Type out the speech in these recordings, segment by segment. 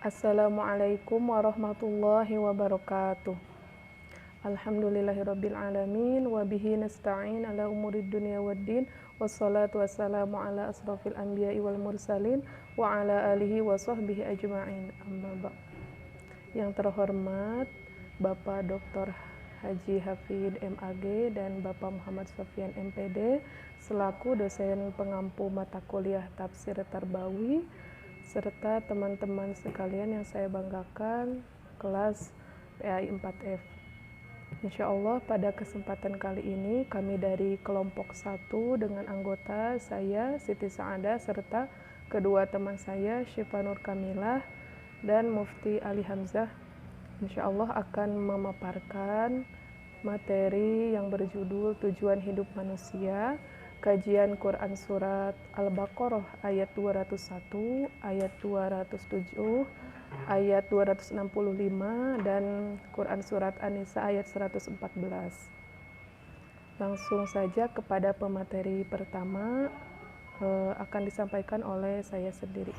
Assalamualaikum warahmatullahi wabarakatuh. Alhamdulillahirabbil alamin wa bihi nasta'in ala umurid dunya waddin wassalatu wassalamu ala asrofil anbiya'i wal mursalin wa ala alihi wa sahbihi ajma'in. Amma ba'd. Yang terhormat Bapak Dr. Haji Hafid MAG dan Bapak Muhammad Sofyan MPD selaku dosen pengampu mata kuliah tafsir Tarbawi, serta teman-teman sekalian yang saya banggakan kelas PAI 4F. Insya Allah pada kesempatan kali ini kami dari kelompok 1 dengan anggota saya Siti Sa'adah serta kedua teman saya Syifa Nur Kamilah dan Mufti Ali Hamzah insya Allah akan memaparkan materi yang berjudul Tujuan Hidup Manusia, kajian Quran Surat Al-Baqarah ayat 201, ayat 207, ayat 265, dan Quran Surat An-Nisa ayat 114. Langsung saja kepada pemateri pertama, akan disampaikan oleh saya sendiri.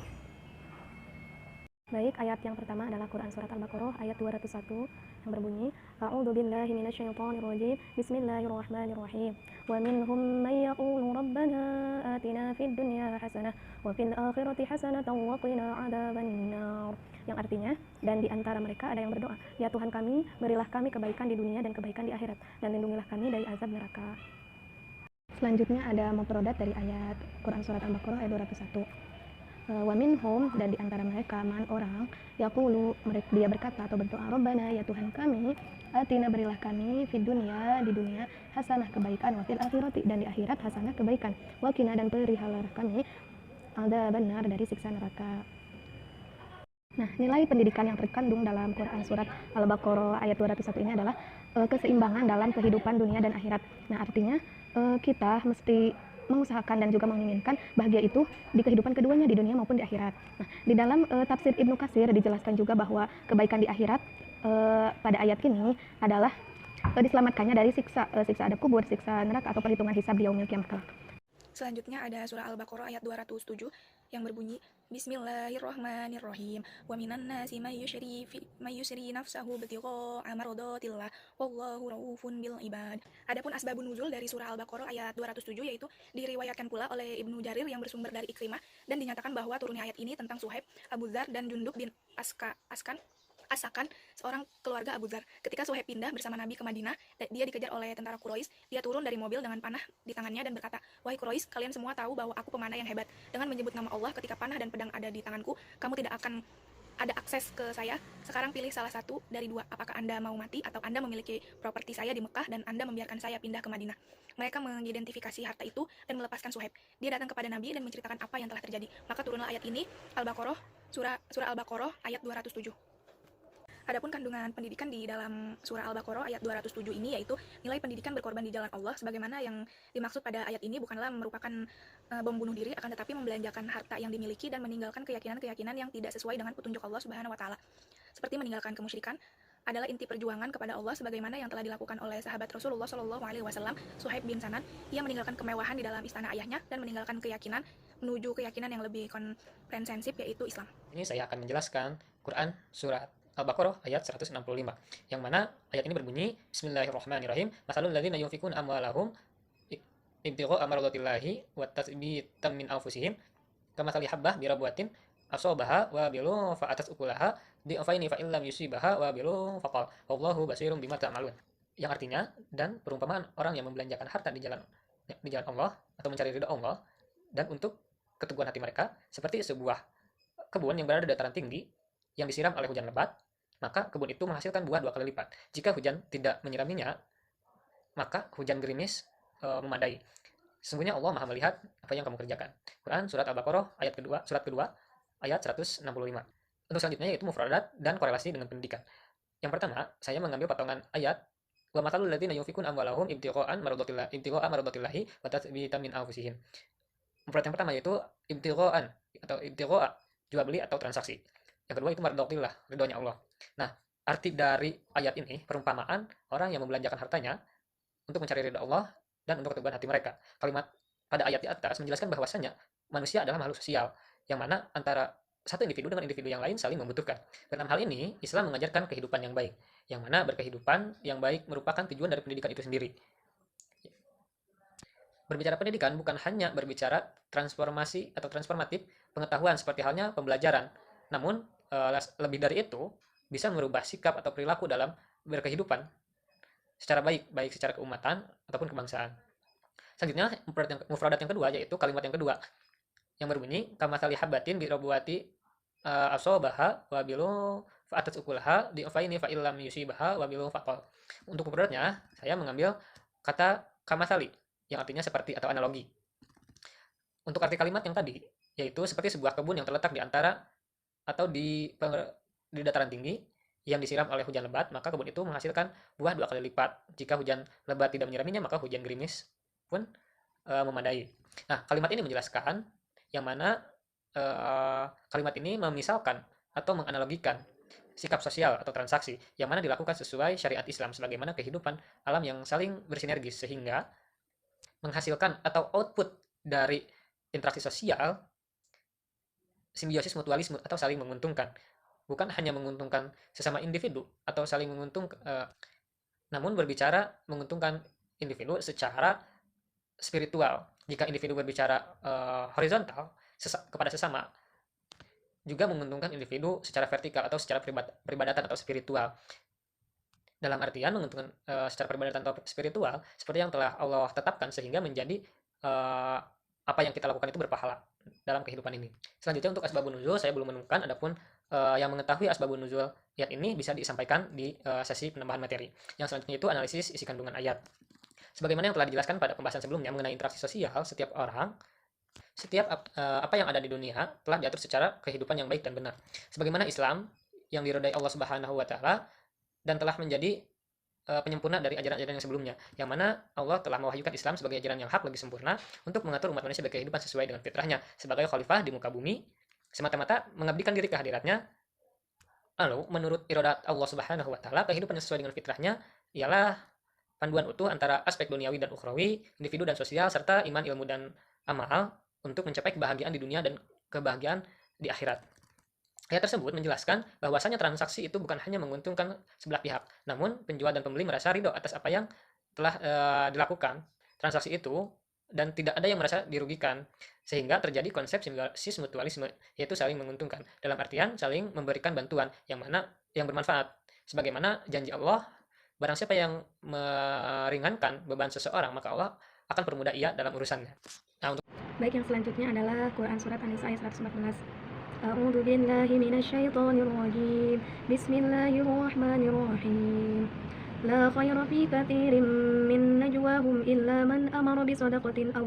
Baik, ayat yang pertama adalah Quran Surat Al-Baqarah ayat 201 yang berbunyi A'udzu billahi minasyaitonir rajim. Bismillahirrahmanirrahim. Wa minhum may yaqulu rabbana atina fid dunya hasanah wa fil akhirati hasanatan wa qina adzabannar. Yang artinya, dan di antara mereka ada yang berdoa, ya Tuhan kami, berilah kami kebaikan di dunia dan kebaikan di akhirat, dan lindungilah kami dari azab neraka. Selanjutnya ada mufradat dari ayat Quran Surat Al-Baqarah ayat 201. Wa minhum, dan di antara mereka man orang yaqulu, dia berkata atau berdoa, Rabbana, ya Tuhan kami, atina, berilah kami fid dunya, di dunia, hasanah, kebaikan, wa fil akhirati, dan di akhirat hasanah, kebaikan, wa qina, dan peliharalah kami adzabannar, dari siksa neraka. Nah, nilai pendidikan yang terkandung dalam Quran Surat Al-Baqarah ayat 201 ini adalah keseimbangan dalam kehidupan dunia dan akhirat. Nah, artinya kita mesti mengusahakan dan juga menginginkan bahagia itu di kehidupan keduanya, di dunia maupun di akhirat. Nah, di dalam tafsir Ibnu Katsir dijelaskan juga bahwa kebaikan di akhirat pada ayat ini adalah diselamatkannya dari siksa adab kubur, siksa neraka, atau perhitungan hisab di yaumil qiyamah kelak. Selanjutnya ada surah Al-Baqarah ayat 207 yang berbunyi Bismillahirrahmanirrahim. Wa minan nasi may yusyri nafsahu ibtigha'a maradatillah wallahu raufun bil ibad. Adapun asbabun nuzul dari surah Al-Baqarah ayat 207 yaitu diriwayatkan pula oleh Ibnu Jarir yang bersumber dari Ikrimah dan dinyatakan bahwa turunnya ayat ini tentang Suhaib, Abu Dzar, dan Jundub bin Asakan, seorang keluarga Abu Dzar. Ketika Suhaib pindah bersama Nabi ke Madinah, dia dikejar oleh tentara Quraisy. Dia turun dari mobil dengan panah di tangannya dan berkata, "Wahai Quraisy, kalian semua tahu bahwa aku pemanah yang hebat. Dengan menyebut nama Allah ketika panah dan pedang ada di tanganku, kamu tidak akan ada akses ke saya. Sekarang pilih salah satu dari dua. Apakah Anda mau mati atau Anda memiliki properti saya di Mekah dan Anda membiarkan saya pindah ke Madinah?" Mereka mengidentifikasi harta itu dan melepaskan Suhaib. Dia datang kepada Nabi dan menceritakan apa yang telah terjadi. Maka turunlah ayat ini, Al-Baqarah, surah Al-Baqarah ayat 207. Adapun kandungan pendidikan di dalam surah Al-Baqarah ayat 207 ini yaitu nilai pendidikan berkorban di jalan Allah, sebagaimana yang dimaksud pada ayat ini bukanlah merupakan bom bunuh diri, akan tetapi membelanjakan harta yang dimiliki dan meninggalkan keyakinan-keyakinan yang tidak sesuai dengan petunjuk Allah Subhanahu wa taala. Seperti meninggalkan kemusyrikan adalah inti perjuangan kepada Allah, sebagaimana yang telah dilakukan oleh sahabat Rasulullah Shallallahu alaihi wasallam, Suhaib bin Sanan. Ia meninggalkan kemewahan di dalam istana ayahnya dan meninggalkan keyakinan menuju keyakinan yang lebih komprehensif, yaitu Islam. Ini saya akan menjelaskan Quran Surat Al-Baqarah ayat 165, yang mana ayat ini berbunyi Bismillahirrahmanirrahim. Masalul ladzina yunfikuna amwalahum ibtigha'a mardatillahi wa tatsbitan min anfusihim kamathali habbah birabwatin asabaha wa bilu fa'atat ukulaha di'afaini fa illam yusibaha wa bilu faqal wallahu basirun bima ta'malun. Yang artinya, dan perumpamaan orang yang membelanjakan harta di jalan Allah atau mencari ridha Allah dan untuk keteguhan hati mereka seperti sebuah kebun yang berada di dataran tinggi yang disiram oleh hujan lebat, maka kebun itu menghasilkan buah 2 kali lipat. Jika hujan tidak menyiraminya, maka hujan gerimis memadai. Sesungguhnya Allah Maha melihat apa yang kamu kerjakan. Quran Surat Al-Baqarah ayat kedua, surat kedua, ayat 165. Untuk selanjutnya yaitu mufradat dan korelasi dengan pendidikan. Yang pertama, saya mengambil potongan ayat wa matalul ladzina yunfikun amwalahum ibtigha'a mardatillahi wa tatsbitan min anfusihim. Mufrad yang pertama yaitu ibtigha'an atau ibtigha'a, jual beli atau transaksi. Yang kedua itu mardotillah, ridhonya Allah. Nah, arti dari ayat ini, perumpamaan orang yang membelanjakan hartanya untuk mencari ridha Allah dan untuk keteguhan hati mereka. Kalimat pada ayat di atas menjelaskan bahwasanya manusia adalah makhluk sosial, yang mana antara satu individu dengan individu yang lain saling membutuhkan. Dalam hal ini, Islam mengajarkan kehidupan yang baik, yang mana berkehidupan yang baik merupakan tujuan dari pendidikan itu sendiri. Berbicara pendidikan bukan hanya berbicara transformasi atau transformatif pengetahuan seperti halnya pembelajaran, namun lebih dari itu bisa merubah sikap atau perilaku dalam berkehidupan secara baik, baik secara keumatan ataupun kebangsaan. Selanjutnya, mufradat yang kedua yaitu kalimat yang kedua yang berbunyi kamatsali habatin bi rabwati asobaha wa bilu fa'atat ukulaha di faini fa illam yusibaha wa bilu faqal. Untuk mufradatnya saya mengambil kata kamatsali yang artinya seperti atau analogi. Untuk arti kalimat yang tadi yaitu seperti sebuah kebun yang terletak di antara atau di dataran tinggi yang disiram oleh hujan lebat, maka kebun itu menghasilkan buah 2 kali lipat. Jika hujan lebat tidak menyiraminya, maka hujan gerimis pun memadai. Nah, kalimat ini menjelaskan yang mana kalimat ini memisalkan atau menganalogikan sikap sosial atau transaksi yang mana dilakukan sesuai syariat Islam sebagaimana kehidupan alam yang saling bersinergis sehingga menghasilkan atau output dari interaksi sosial simbiosis mutualisme atau saling menguntungkan, bukan hanya menguntungkan sesama individu atau saling menguntungkan, namun berbicara menguntungkan individu secara spiritual. Jika individu berbicara horizontal kepada sesama, juga menguntungkan individu secara vertikal atau secara peribadatan atau spiritual. Dalam artian menguntungkan secara peribadatan atau spiritual seperti yang telah Allah tetapkan sehingga menjadi apa yang kita lakukan itu berpahala dalam kehidupan ini. Selanjutnya untuk asbabun nuzul saya belum menemukan, adapun yang mengetahui asbabun nuzul ayat ini bisa disampaikan di sesi penambahan materi. Yang selanjutnya itu analisis isi kandungan ayat. Sebagaimana yang telah dijelaskan pada pembahasan sebelumnya mengenai interaksi sosial setiap orang, setiap apa yang ada di dunia telah diatur secara kehidupan yang baik dan benar. Sebagaimana Islam yang diridhai Allah Subhanahu wa taala dan telah menjadi penyempurna dari ajaran-ajaran yang sebelumnya, yang mana Allah telah mewahyukan Islam sebagai ajaran yang hak lagi sempurna untuk mengatur umat manusia berkehidupan sesuai dengan fitrahnya sebagai khalifah di muka bumi, semata-mata mengabdikan diri ke hadiratnya. Lalu menurut iradat Allah Subhanahu wa taala, kehidupan yang sesuai dengan fitrahnya ialah panduan utuh antara aspek duniawi dan ukhrawi, individu dan sosial, serta iman, ilmu, dan amal untuk mencapai kebahagiaan di dunia dan kebahagiaan di akhirat. Ayat tersebut menjelaskan bahwasanya transaksi itu bukan hanya menguntungkan sebelah pihak, namun penjual dan pembeli merasa ridho atas apa yang telah dilakukan transaksi itu dan tidak ada yang merasa dirugikan, sehingga terjadi konsep simbiosis mutualisme, yaitu saling menguntungkan dalam artian saling memberikan bantuan yang bermanfaat, sebagaimana janji Allah, barang siapa yang meringankan beban seseorang maka Allah akan permudah ia dalam urusannya. Nah, Baik, yang selanjutnya adalah Quran Surat An-Nisa ayat 114. A'udzu billahi minasyaitonir rajim. Bismillahirrahmanirrahim. La khaira fi katsirin min najwahum illa man amara bi shadaqatin aw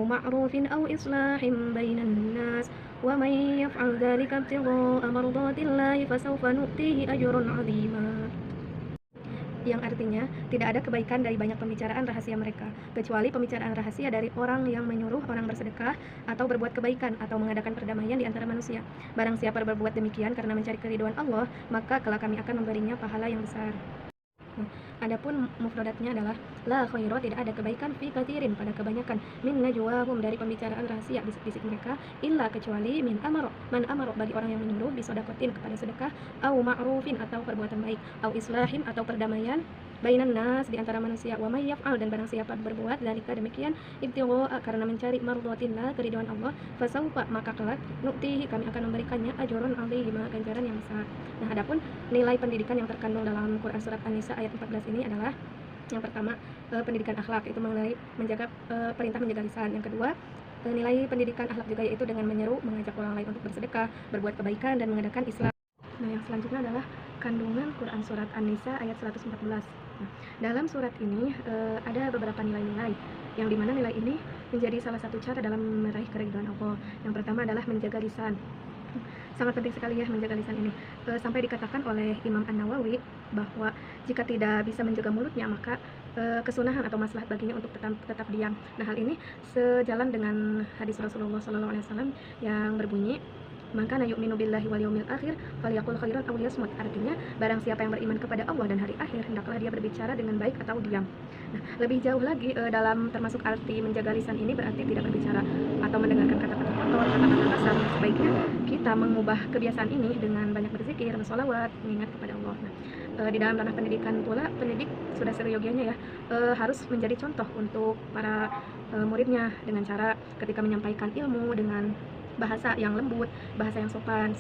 ma'rufin aw islahin bainan nas wa may yaf'al dzalika ibtigha'a mardatillahi fasawfa nu'tihi ajran 'azima. Yang artinya, tidak ada kebaikan dari banyak pembicaraan rahasia mereka, kecuali pembicaraan rahasia dari orang yang menyuruh orang bersedekah atau berbuat kebaikan atau mengadakan perdamaian di antara manusia. Barang siapa berbuat demikian karena mencari keridhaan Allah, maka kelak kami akan memberinya pahala yang besar. Adapun mufradatnya adalah la khaira, tidak ada kebaikan fi katsirin pada kebanyakan min najwahum dari pembicaraan rahasia bisik-bisik mereka illa kecuali man amaro bagi orang yang menyuruh bisodakotin kepada sedekah au ma'rufin atau perbuatan baik au islahin atau perdamaian bainan nas di antara manusia wa may yaf'al dan barang siapa berbuat zalika demikian ibtigha'a karena mencari mardhatillah keridhaan Allah fasawfa maka kelak nu'tihi kami akan memberikannya ajran 'azima ganjaran yang besar. Nah, adapun nilai pendidikan yang terkandung dalam Quran Surat An-Nisa ayat 14 ini adalah yang pertama pendidikan akhlak, itu mengenai menjaga perintah menjaga lisan. Yang kedua nilai pendidikan akhlak juga yaitu dengan menyeru mengajak orang lain untuk bersedekah, berbuat kebaikan dan mengadakan Islam. Nah, yang selanjutnya adalah kandungan Quran Surat An-Nisa ayat 114. Nah, dalam surat ini ada beberapa nilai-nilai yang dimana nilai ini menjadi salah satu cara dalam meraih keridhaan Allah. Yang pertama adalah menjaga lisan. Sangat penting sekali ya menjaga lisan ini. Sampai dikatakan oleh Imam An-Nawawi bahwa jika tidak bisa menjaga mulutnya maka kesunahan atau maslahat baginya untuk tetap diam. Nah, hal ini sejalan dengan hadis Rasulullah SAW yang berbunyi Man kana yu'minu billahi wal yawmil akhir falyaqul khairan aw liyasmut. Artinya, barang siapa yang beriman kepada Allah dan hari akhir, hendaklah dia berbicara dengan baik atau diam. Nah, lebih jauh lagi dalam termasuk arti menjaga lisan ini berarti tidak berbicara atau mendengarkan kata-kata kotor, kata-kata kasar. Sebaiknya kita mengubah kebiasaan ini dengan banyak berzikir, bersolawat, mengingat kepada Allah. Nah, di dalam ranah pendidikan pula, pendidik sudah seyogianya ya harus menjadi contoh untuk para muridnya dengan cara ketika menyampaikan ilmu dengan bahasa yang lembut, bahasa yang sopan.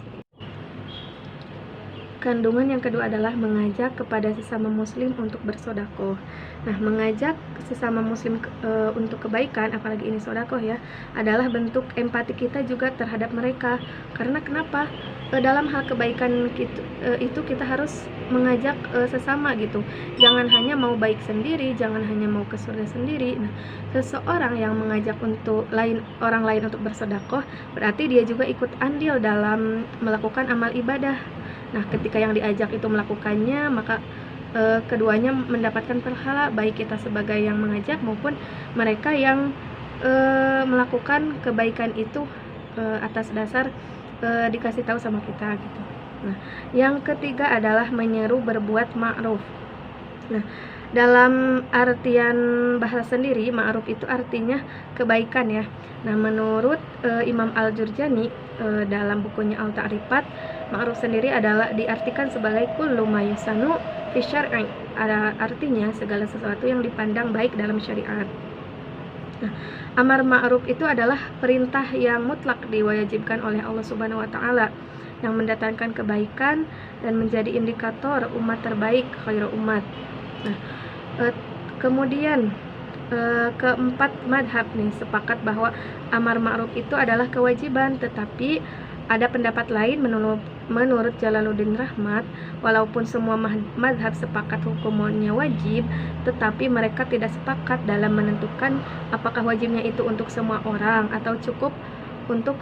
Kandungan yang kedua adalah mengajak kepada sesama muslim untuk bersodakoh. Nah, mengajak sesama muslim untuk kebaikan, apalagi ini sodakoh ya, adalah bentuk empati kita juga terhadap mereka. Karena kenapa? Dalam hal kebaikan itu kita harus mengajak sesama gitu. Jangan hanya mau baik sendiri, jangan hanya mau ke surga sendiri. Nah, seseorang yang mengajak orang lain untuk bersodakoh, berarti dia juga ikut andil dalam melakukan amal ibadah. Nah, ketika yang diajak itu melakukannya, maka keduanya mendapatkan pahala, baik kita sebagai yang mengajak maupun mereka yang melakukan kebaikan itu atas dasar dikasih tahu sama kita gitu. Nah, yang ketiga adalah menyeru berbuat ma'ruf. Nah, dalam artian bahasa sendiri, ma'ruf itu artinya kebaikan ya. Nah, menurut Imam Al-Jurjani dalam bukunya Al-Ta'rifat, ma'ruf sendiri adalah diartikan sebagai kullu ma yusanu fi syar'i. Artinya segala sesuatu yang dipandang baik dalam syariat. Nah, amar ma'ruf itu adalah perintah yang mutlak diwajibkan oleh Allah Subhanahu wa taala yang mendatangkan kebaikan dan menjadi indikator umat terbaik, khairu umat. Nah, kemudian keempat madhab nih sepakat bahwa amar ma'ruf itu adalah kewajiban, tetapi ada pendapat lain menurut Jalaluddin Rahmat, walaupun semua madhab sepakat hukumnya wajib, tetapi mereka tidak sepakat dalam menentukan apakah wajibnya itu untuk semua orang atau cukup untuk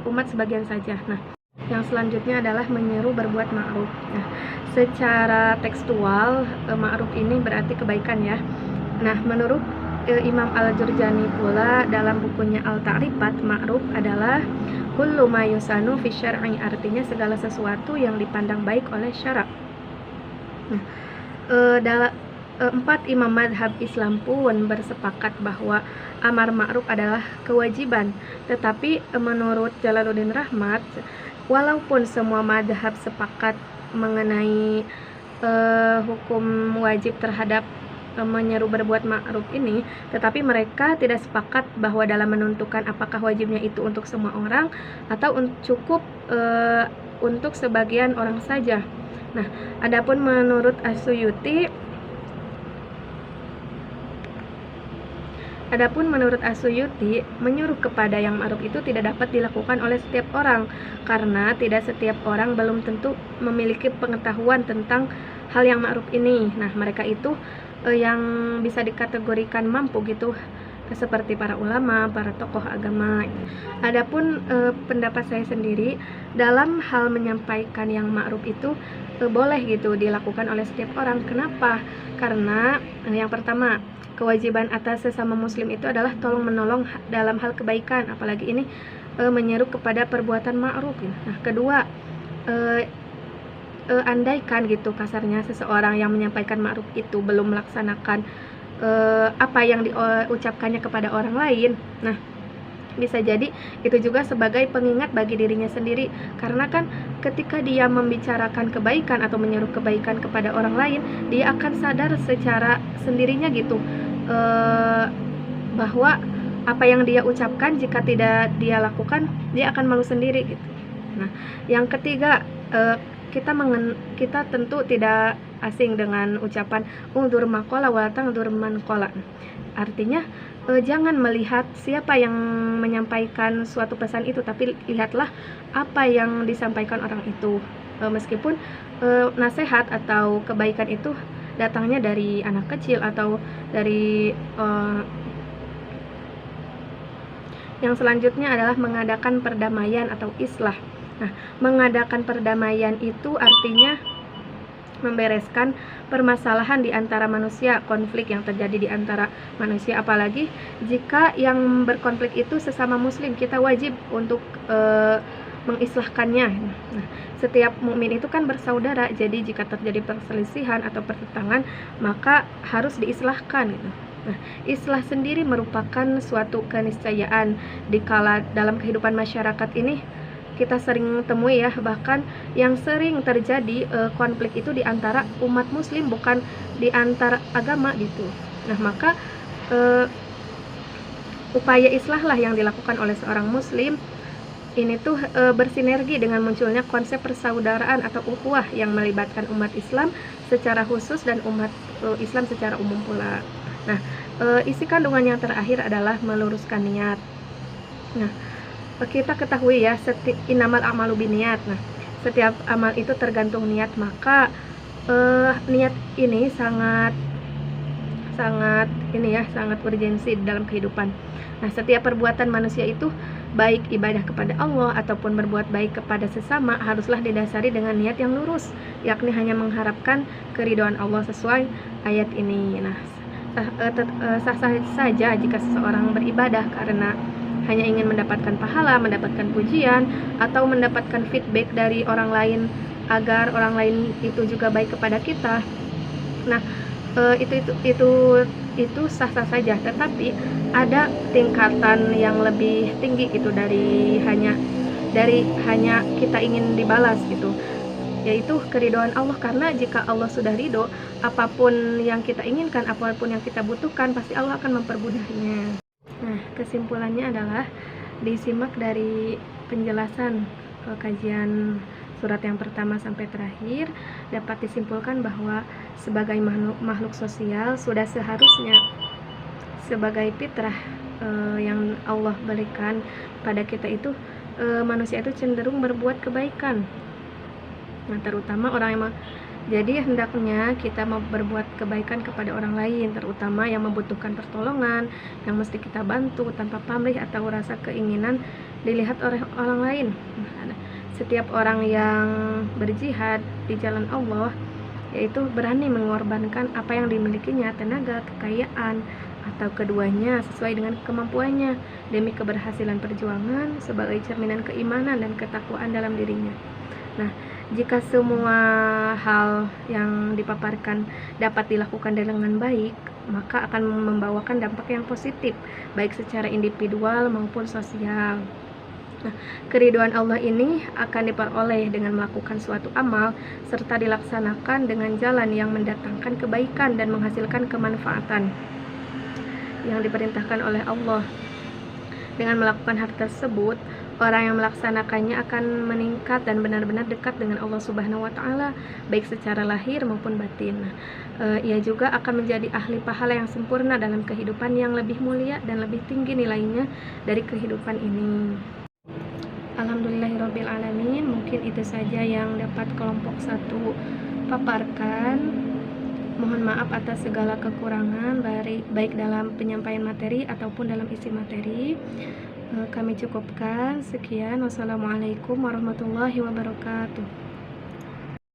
umat sebagian saja. Nah, yang selanjutnya adalah menyeru berbuat ma'ruf. Nah, secara tekstual ma'ruf ini berarti kebaikan ya. Nah, menurut Imam Al-Jurjani pula dalam bukunya Al-Ta'rifat, ma'ruf adalah kullu ma yusanu fi syar'i, artinya segala sesuatu yang dipandang baik oleh syarak. Nah, empat imam madhab Islam pun bersepakat bahwa amar ma'ruf adalah kewajiban. Tetapi menurut Jalaluddin Rahmat, walaupun semua madhab sepakat mengenai hukum wajib terhadap menyeru berbuat ma'ruf ini, tetapi mereka tidak sepakat bahwa dalam menentukan apakah wajibnya itu untuk semua orang atau cukup untuk sebagian orang saja. Nah, adapun menurut As-Suyuti, menyuruh kepada yang ma'ruf itu tidak dapat dilakukan oleh setiap orang, karena tidak setiap orang belum tentu memiliki pengetahuan tentang hal yang ma'ruf ini. Nah, mereka itu yang bisa dikategorikan mampu gitu, seperti para ulama, para tokoh agama. Adapun pendapat saya sendiri dalam hal menyampaikan yang ma'ruf itu boleh gitu dilakukan oleh setiap orang. Kenapa? Karena yang pertama, kewajiban atas sesama muslim itu adalah tolong menolong dalam hal kebaikan, apalagi ini menyeru kepada perbuatan ma'ruf. Nah, kedua, andaikan gitu kasarnya seseorang yang menyampaikan ma'ruf itu belum melaksanakan apa yang diucapkannya kepada orang lain, nah bisa jadi itu juga sebagai pengingat bagi dirinya sendiri, karena kan ketika dia membicarakan kebaikan atau menyeru kebaikan kepada orang lain, dia akan sadar secara sendirinya gitu bahwa apa yang dia ucapkan jika tidak dia lakukan, dia akan malu sendiri gitu. Nah, yang ketiga, kita tentu tidak asing dengan ucapan undur maqala wa tangdur man qala. Artinya jangan melihat siapa yang menyampaikan suatu pesan itu, tapi lihatlah apa yang disampaikan orang itu. Meskipun nasihat atau kebaikan itu datangnya dari anak kecil atau dari yang selanjutnya adalah mengadakan perdamaian atau islah. Nah, mengadakan perdamaian itu artinya membereskan permasalahan di antara manusia, konflik yang terjadi di antara manusia, apalagi jika yang berkonflik itu sesama muslim. Kita wajib untuk mengislahkannya. Nah, setiap mukmin itu kan bersaudara, jadi jika terjadi perselisihan atau pertentangan maka harus diislahkan gitu. Nah, islah sendiri merupakan suatu keniscayaan dikala dalam kehidupan masyarakat ini kita sering temui ya, bahkan yang sering terjadi konflik itu di antara umat muslim, bukan di antara agama gitu. Nah, maka upaya islahlah yang dilakukan oleh seorang muslim ini tuh bersinergi dengan munculnya konsep persaudaraan atau ukhuwah yang melibatkan umat Islam secara khusus dan umat Islam secara umum pula. Nah, isi kandungan yang terakhir adalah meluruskan niat. Nah, kita ketahui ya, innamal a'malu binniyat. Nah, setiap amal itu tergantung niat, maka niat ini sangat urgensi dalam kehidupan. Nah, setiap perbuatan manusia itu baik ibadah kepada Allah ataupun berbuat baik kepada sesama haruslah didasari dengan niat yang lurus, yakni hanya mengharapkan keridhaan Allah sesuai ayat ini. Nah, sah saja jika seseorang beribadah karena hanya ingin mendapatkan pahala, mendapatkan pujian, atau mendapatkan feedback dari orang lain agar orang lain itu juga baik kepada kita. Nah, itu sah-sah saja, tetapi ada tingkatan yang lebih tinggi gitu dari hanya kita ingin dibalas gitu, yaitu keridhaan Allah. Karena jika Allah sudah ridho, apapun yang kita inginkan, apapun yang kita butuhkan, pasti Allah akan mempermudahnya. Nah, kesimpulannya adalah disimak dari penjelasan kajian surat yang pertama sampai terakhir, dapat disimpulkan bahwa sebagai makhluk sosial sudah seharusnya sebagai fitrah yang Allah berikan pada kita itu, manusia itu cenderung berbuat kebaikan. Nah, terutama orang yang jadi hendaknya kita mau berbuat kebaikan kepada orang lain, terutama yang membutuhkan pertolongan, yang mesti kita bantu tanpa pamrih atau rasa keinginan dilihat oleh orang lain. Setiap orang yang berjihad di jalan Allah, yaitu berani mengorbankan apa yang dimilikinya, tenaga, kekayaan, atau keduanya sesuai dengan kemampuannya demi keberhasilan perjuangan sebagai cerminan keimanan dan ketakwaan dalam dirinya. Nah, jika semua hal yang dipaparkan dapat dilakukan dengan baik, maka akan membawakan dampak yang positif baik secara individual maupun sosial. Nah, keridhaan Allah ini akan diperoleh dengan melakukan suatu amal serta dilaksanakan dengan jalan yang mendatangkan kebaikan dan menghasilkan kemanfaatan yang diperintahkan oleh Allah. Dengan melakukan hal tersebut, orang yang melaksanakannya akan meningkat dan benar-benar dekat dengan Allah Subhanahu wa Ta'ala, baik secara lahir maupun batin. Ia juga akan menjadi ahli pahala yang sempurna dalam kehidupan yang lebih mulia dan lebih tinggi nilainya dari kehidupan ini. Alhamdulillahirabbil alamin. Mungkin itu saja yang dapat kelompok 1 paparkan. Mohon maaf atas segala kekurangan baik dalam penyampaian materi ataupun dalam isi materi. Kami cukupkan. Sekian. Wassalamualaikum warahmatullahi wabarakatuh.